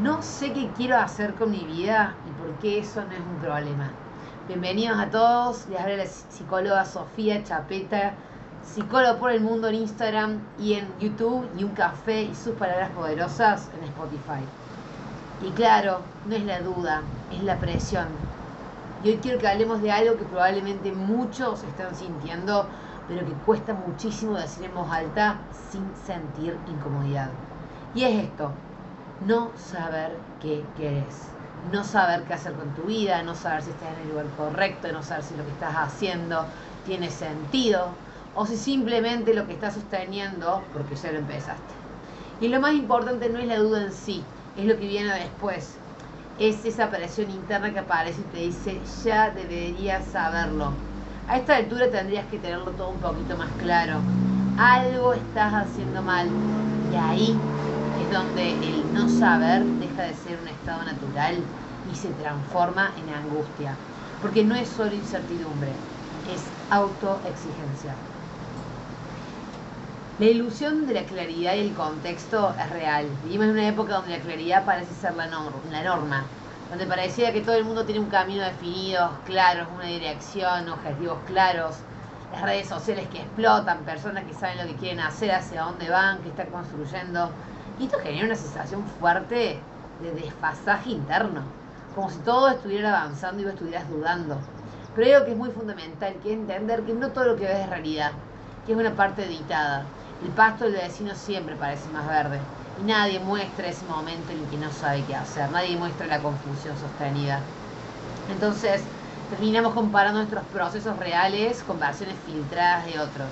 No sé qué quiero hacer con mi vida y por qué eso no es un problema. Bienvenidos a todos, les habla la psicóloga Sofía Chapeta, psicóloga por el mundo en Instagram y en YouTube, y un café y sus palabras poderosas en Spotify. Y claro, no es la duda, es la presión. Y hoy quiero que hablemos de algo que probablemente muchos están sintiendo, pero que cuesta muchísimo decir en voz alta sin sentir incomodidad. Y es esto: no saber qué querés, no saber qué hacer con tu vida, no saber si estás en el lugar correcto, no saber si lo que estás haciendo tiene sentido o si simplemente lo que estás sosteniendo porque ya lo empezaste. Y lo más importante no es la duda en sí, es lo que viene después. Es esa presión interna que aparece y te dice, ya deberías saberlo. A esta altura tendrías que tenerlo todo un poquito más claro. Algo estás haciendo mal. Y ahí es donde el no saber deja de ser un estado natural y se transforma en angustia. Porque no es solo incertidumbre, es autoexigencia. La ilusión de la claridad y el contexto es real. Vivimos en una época donde la claridad parece ser la norma, donde pareciera que todo el mundo tiene un camino definido, claros, una dirección, objetivos claros, las redes sociales que explotan, personas que saben lo que quieren hacer, hacia dónde van, qué están construyendo. Y esto genera una sensación fuerte de desfasaje interno, como si todo estuviera avanzando y vos estuvieras dudando. Pero hay algo que es muy fundamental, que es entender que no todo lo que ves es realidad, que es una parte editada. El pasto del vecino siempre parece más verde. Y nadie muestra ese momento en el que no sabe qué hacer. Nadie muestra la confusión sostenida. Entonces, terminamos comparando nuestros procesos reales con versiones filtradas de otros.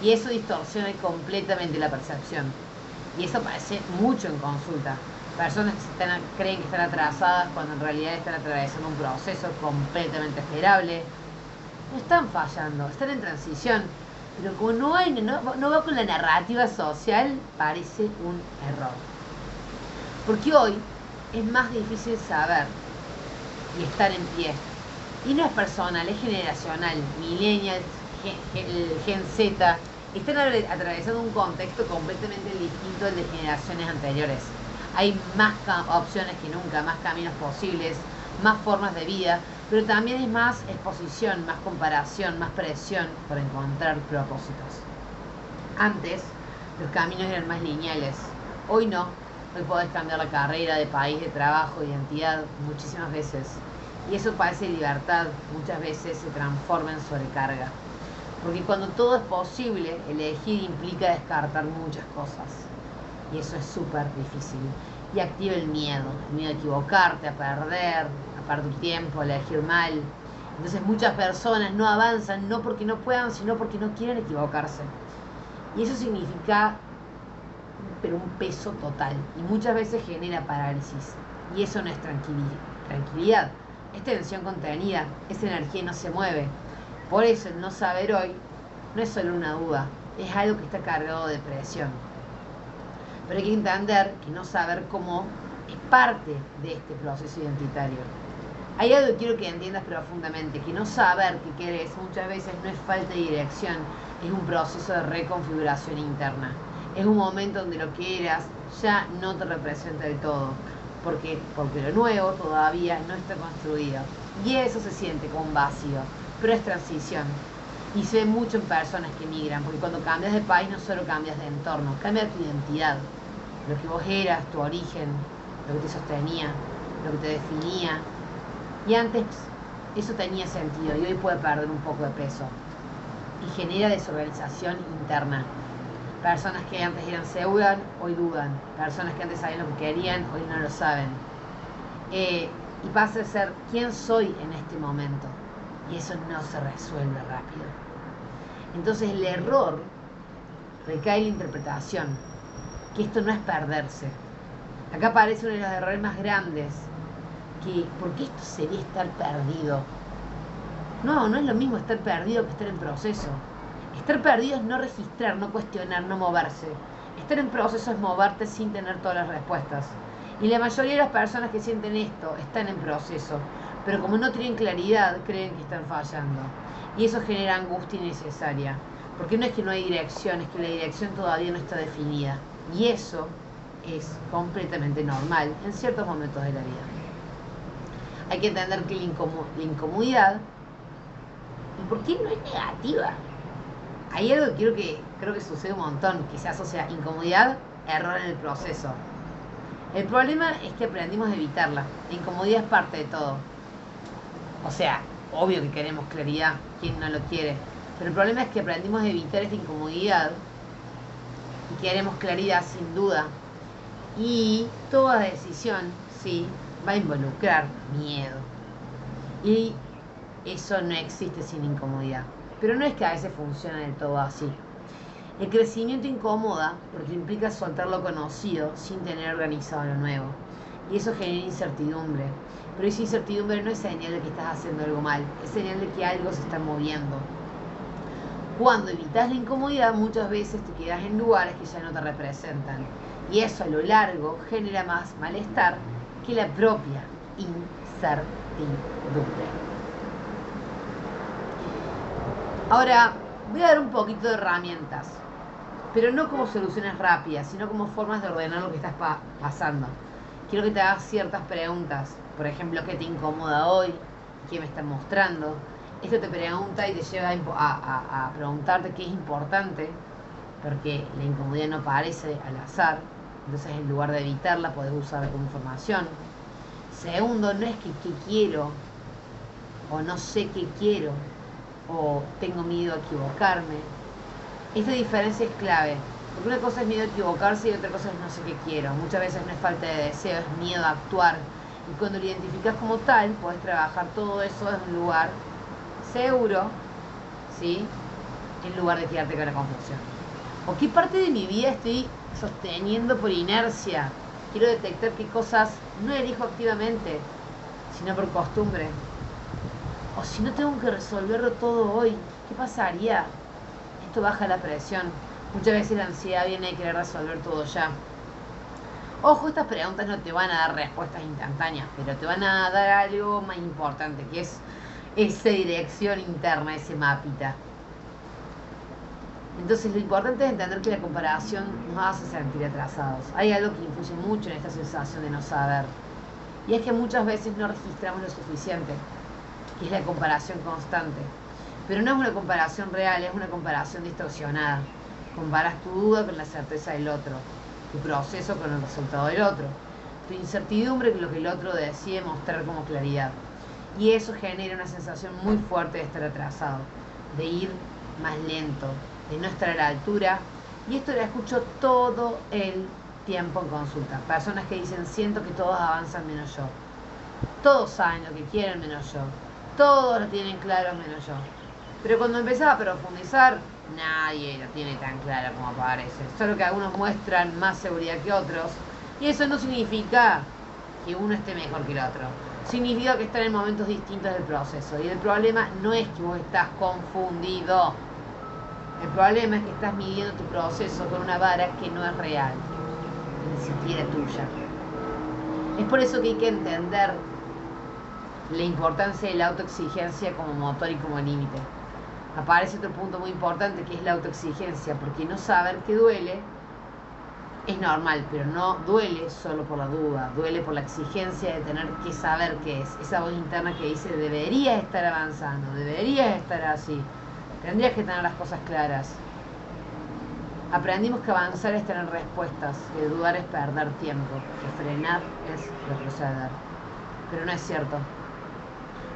Y eso distorsiona completamente la percepción. Y eso parece mucho en consulta. Personas que creen que están atrasadas cuando en realidad están atravesando un proceso completamente esperable. No están fallando, están en transición. Pero como no va con la narrativa social, parece un error. Porque hoy es más difícil saber y estar en pie. Y no es personal, es generacional. Millennials, el Gen Z, están atravesando un contexto completamente distinto al de generaciones anteriores. Hay más opciones que nunca, más caminos posibles, más formas de vida, pero también es más exposición, más comparación, más presión por encontrar propósitos. Antes los caminos eran más lineales, hoy no. Hoy podés cambiar la carrera, de país, de trabajo, de identidad muchísimas veces. Y eso parece libertad, muchas veces se transforma en sobrecarga. Porque cuando todo es posible, elegir implica descartar muchas cosas. Y eso es súper difícil. Y activa el miedo a equivocarte, a perder tu tiempo, a elegir mal. Entonces muchas personas no avanzan, no porque no puedan, sino porque no quieren equivocarse. Y eso significa pero un peso total. Y muchas veces genera parálisis. Y eso no es tranquilidad. Es tensión contenida, es energía y no se mueve. Por eso el no saber hoy no es solo una duda, es algo que está cargado de presión. Pero hay que entender que no saber cómo es parte de este proceso identitario. Hay algo que quiero que entiendas profundamente, que no saber qué querés muchas veces no es falta de dirección, es un proceso de reconfiguración interna. Es un momento donde lo que eras ya no te representa del todo, porque lo nuevo todavía no está construido. Y eso se siente como un vacío, pero es transición. Y se ve mucho en personas que migran, porque cuando cambias de país no solo cambias de entorno, cambia tu identidad. Lo que vos eras, tu origen, lo que te sostenía, lo que te definía. Y antes eso tenía sentido y hoy puede perder un poco de peso. Y genera desorganización interna. Personas que antes eran seguras, hoy dudan. Personas que antes sabían lo que querían, hoy no lo saben. Y pasa a ser quién soy en este momento. Y eso no se resuelve rápido. Entonces el error recae en la interpretación, que esto no es perderse. Acá aparece uno de los errores más grandes, que ¿por qué esto sería estar perdido? No es lo mismo estar perdido que estar en proceso. Estar perdido es no registrar, no cuestionar, no moverse. Estar en proceso es moverte sin tener todas las respuestas. Y la mayoría de las personas que sienten esto están en proceso, pero como no tienen claridad, creen que están fallando. Y eso genera angustia innecesaria. Porque no es que no hay dirección, es que la dirección todavía no está definida. Y eso es completamente normal en ciertos momentos de la vida. Hay que entender que la incomodidad, ¿y por qué no es negativa? Hay algo que creo que sucede un montón, que se asocia incomodidad, error en el proceso. El problema es que aprendimos a evitarla. La incomodidad es parte de todo. O sea, obvio que queremos claridad, ¿quién no lo quiere? Pero el problema es que aprendimos a evitar esta incomodidad y queremos claridad sin duda. Y toda decisión, sí, va a involucrar miedo. Y eso no existe sin incomodidad. Pero no es que a veces funciona del todo así. El crecimiento incomoda porque implica soltar lo conocido sin tener organizado lo nuevo. Y eso genera incertidumbre. Pero esa incertidumbre no es señal de que estás haciendo algo mal, es señal de que algo se está moviendo. Cuando evitas la incomodidad, muchas veces te quedas en lugares que ya no te representan. Y eso a lo largo genera más malestar que la propia incertidumbre. Ahora, voy a dar un poquito de herramientas, pero no como soluciones rápidas, sino como formas de ordenar lo que estás pasando. Quiero que te hagas ciertas preguntas. Por ejemplo, ¿qué te incomoda hoy? ¿Qué me están mostrando? Esto te pregunta y te lleva a preguntarte qué es importante, porque la incomodidad no aparece al azar. Entonces, en lugar de evitarla, podés usarla como información. Segundo, no es que qué quiero, o no sé qué quiero, o tengo miedo a equivocarme. Esta diferencia es clave, porque una cosa es miedo a equivocarse y otra cosa es no sé qué quiero. Muchas veces no es falta de deseo, es miedo a actuar. Y cuando lo identificas como tal, podés trabajar todo eso en un lugar seguro, ¿sí? En lugar de quedarte con la confusión. ¿O qué parte de mi vida estoy sosteniendo por inercia? Quiero detectar qué cosas no elijo activamente, sino por costumbre. O si no tengo que resolverlo todo hoy, ¿qué pasaría? Esto baja la presión. Muchas veces la ansiedad viene de querer resolver todo ya. Ojo, estas preguntas no te van a dar respuestas instantáneas, pero te van a dar algo más importante, que es esa dirección interna, ese mapita. Entonces lo importante es entender que la comparación nos hace sentir atrasados. Hay algo que influye mucho en esta sensación de no saber. Y es que muchas veces no registramos lo suficiente, que es la comparación constante. Pero no es una comparación real, es una comparación distorsionada. Comparas tu duda con la certeza del otro, tu proceso con el resultado del otro, tu incertidumbre con lo que el otro decide mostrar como claridad. Y eso genera una sensación muy fuerte de estar atrasado, de ir más lento, de no estar a la altura. Y esto lo escucho todo el tiempo en consulta. Personas que dicen, siento que todos avanzan menos yo. Todos saben lo que quieren menos yo. Todos lo tienen claro menos yo. Pero cuando empezás a profundizar, nadie lo tiene tan claro como parece. Solo que algunos muestran más seguridad que otros. Y eso no significa que uno esté mejor que el otro. Significa que están en momentos distintos del proceso. Y el problema no es que vos estás confundido. El problema es que estás midiendo tu proceso con una vara que no es real, ni siquiera tuya. Es por eso que hay que entender la importancia de la autoexigencia como motor y como límite. Aparece otro punto muy importante, que es la autoexigencia, porque no saber qué duele es normal, pero no duele solo por la duda, duele por la exigencia de tener que saber qué es. Esa voz interna que dice, deberías estar avanzando, deberías estar así, tendrías que tener las cosas claras. Aprendimos que avanzar es tener respuestas, que dudar es perder tiempo, que frenar es retroceder. Pero no es cierto.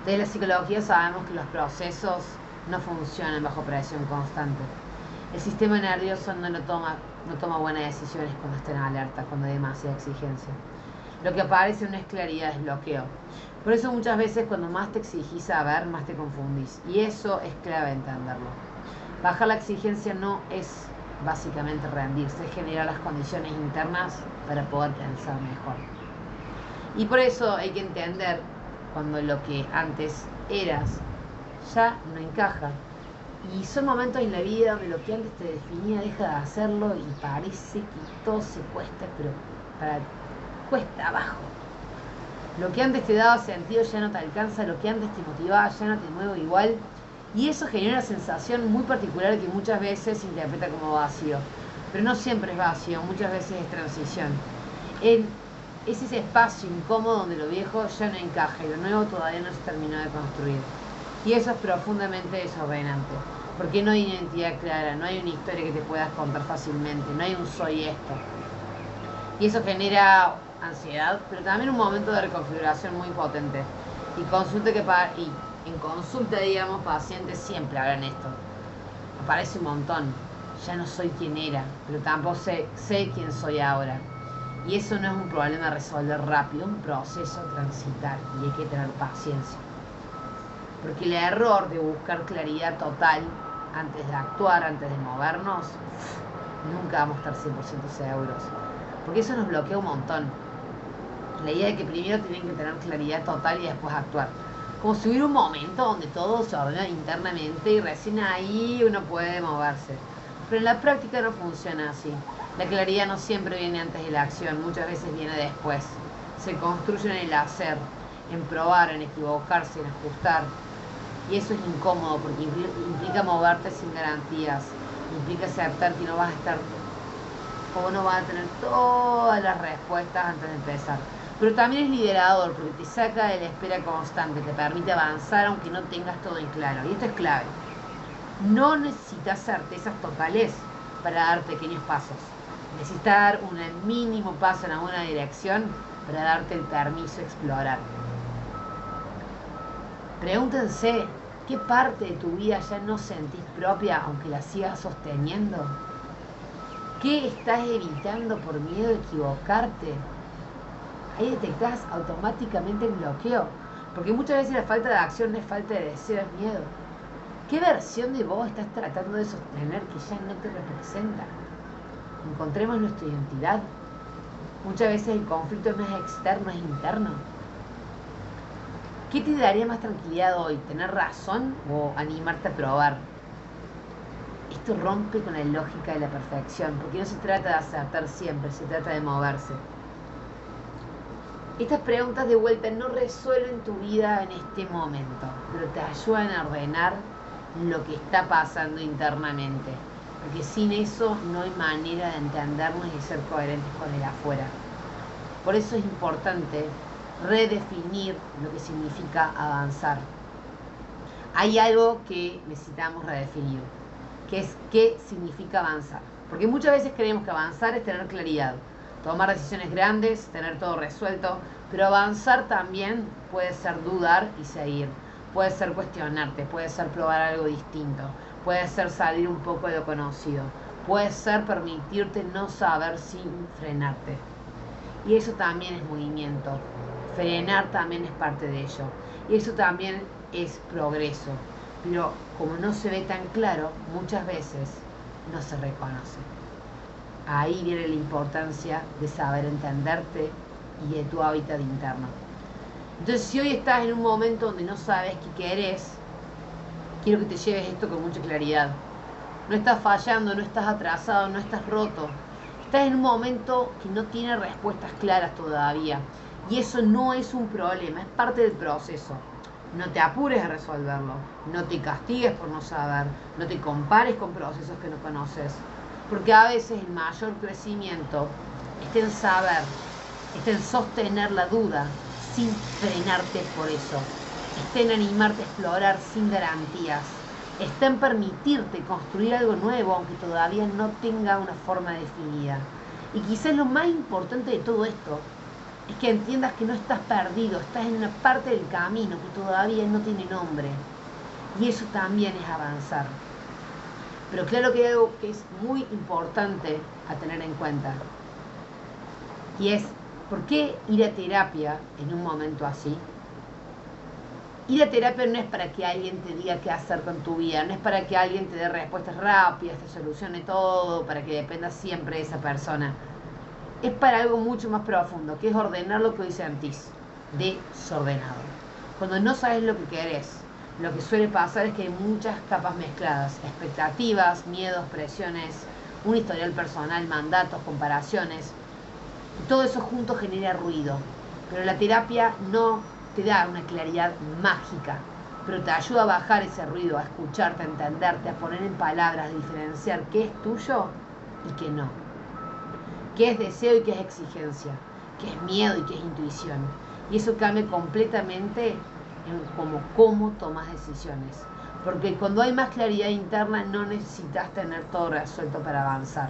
Desde la psicología sabemos que los procesos no funcionan bajo presión constante. El sistema nervioso no toma buenas decisiones cuando está en alerta, cuando hay demasiada exigencia. Lo que aparece no es claridad, es bloqueo. Por eso muchas veces cuando más te exigís saber, más te confundís. Y eso es clave entenderlo. Bajar la exigencia no es básicamente rendirse, es generar las condiciones internas para poder pensar mejor. Y por eso hay que entender cuando lo que antes eras ya no encaja. Y son momentos en la vida donde lo que antes te definía deja de hacerlo y parece que todo se cuesta, pero cuesta abajo. Lo que antes te daba sentido ya no te alcanza, lo que antes te motivaba ya no te mueve igual. Y eso genera una sensación muy particular que muchas veces se interpreta como vacío. Pero no siempre es vacío, muchas veces es transición. Es ese espacio incómodo donde lo viejo ya no encaja y lo nuevo todavía no se terminó de construir. Y eso es profundamente desordenante, porque no hay identidad clara, no hay una historia que te puedas contar fácilmente, no hay un soy esto. Y eso genera ansiedad, pero también un momento de reconfiguración muy potente. Y en consulta, digamos, pacientes siempre hablan esto. Aparece un montón. Ya no soy quien era, pero tampoco sé quién soy ahora. Y eso no es un problema a resolver rápido, es un proceso a transitar y hay que tener paciencia. Porque el error de buscar claridad total antes de actuar, antes de movernos, nunca vamos a estar 100% seguros. Porque eso nos bloquea un montón. La idea de que primero tienen que tener claridad total y después actuar. Como si hubiera un momento donde todo se ordena internamente y recién ahí uno puede moverse. Pero en la práctica no funciona así. La claridad no siempre viene antes de la acción, muchas veces viene después. Se construye en el hacer, en probar, en equivocarse, en ajustar. Y eso es incómodo porque implica moverte sin garantías, implica aceptar que no vas a estar o no vas a tener todas las respuestas antes de empezar. Pero también es liberador porque te saca de la espera constante, te permite avanzar aunque no tengas todo en claro. Y esto es clave. No necesitas certezas totales para dar pequeños pasos. Necesitas dar un mínimo paso en alguna dirección para darte el permiso de explorar. Pregúntense, ¿qué parte de tu vida ya no sentís propia aunque la sigas sosteniendo? ¿Qué estás evitando por miedo a equivocarte? Ahí detectás automáticamente el bloqueo, porque muchas veces la falta de acción no es falta de deseo, es miedo. ¿Qué versión de vos estás tratando de sostener que ya no te representa? Encontremos nuestra identidad. Muchas veces el conflicto no es externo, es interno. ¿Qué te daría más tranquilidad hoy? ¿Tener razón o animarte a probar? Esto rompe con la lógica de la perfección, porque no se trata de acertar siempre, se trata de moverse. Estas preguntas de vuelta no resuelven tu vida en este momento, pero te ayudan a ordenar lo que está pasando internamente, porque sin eso no hay manera de entendernos y ser coherentes con el afuera. Por eso es importante redefinir lo que significa avanzar. Hay algo que necesitamos redefinir, que es qué significa avanzar, porque muchas veces creemos que avanzar es tener claridad, tomar decisiones grandes, tener todo resuelto, pero avanzar también puede ser dudar y seguir, puede ser cuestionarte, puede ser probar algo distinto, puede ser salir un poco de lo conocido, puede ser permitirte no saber sin frenarte. Y eso también es movimiento, frenar también es parte de ello, y eso también es progreso, pero como no se ve tan claro, muchas veces no se reconoce. Ahí viene la importancia de saber entenderte y de tu hábitat interno. Entonces, si hoy estás en un momento donde no sabes qué querés, quiero que te lleves esto con mucha claridad. No estás fallando, no estás atrasado, no estás roto. Estás en un momento que no tiene respuestas claras todavía. Y eso no es un problema, es parte del proceso. No te apures a resolverlo, no te castigues por no saber, no te compares con procesos que no conoces. Porque a veces el mayor crecimiento está en saber, está en sostener la duda sin frenarte por eso. Está en animarte a explorar sin garantías. Está en permitirte construir algo nuevo aunque todavía no tenga una forma definida. Y quizás lo más importante de todo esto es que entiendas que no estás perdido, estás en una parte del camino que todavía no tiene nombre. Y eso también es avanzar. Pero claro que hay algo que es muy importante a tener en cuenta. Y es, ¿por qué ir a terapia en un momento así? Ir a terapia no es para que alguien te diga qué hacer con tu vida, no es para que alguien te dé respuestas rápidas, te solucione todo, para que dependas siempre de esa persona. Es para algo mucho más profundo, que es ordenar lo que hoy sentís, desordenado. Cuando no sabes lo que querés, lo que suele pasar es que hay muchas capas mezcladas, expectativas, miedos, presiones, un historial personal, mandatos, comparaciones. Y todo eso junto genera ruido. Pero la terapia no te da una claridad mágica, pero te ayuda a bajar ese ruido, a escucharte, a entenderte, a poner en palabras, a diferenciar qué es tuyo y qué no. Qué es deseo y qué es exigencia. qué es miedo y qué es intuición. Y eso cambia completamente en cómo tomas decisiones. Porque cuando hay más claridad interna no necesitas tener todo resuelto para avanzar.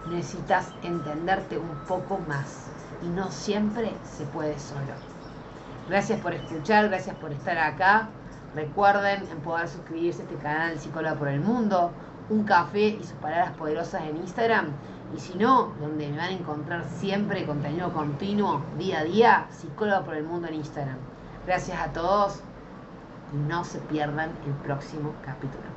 Necesitas entenderte un poco más. Y no siempre se puede solo. Gracias por escuchar, gracias por estar acá. Recuerden poder suscribirse a este canal Psicóloga por el Mundo, un café y sus palabras poderosas en Instagram. Y si no, donde me van a encontrar siempre contenido continuo, día a día, Psicóloga por el Mundo en Instagram. Gracias a todos y no se pierdan el próximo capítulo.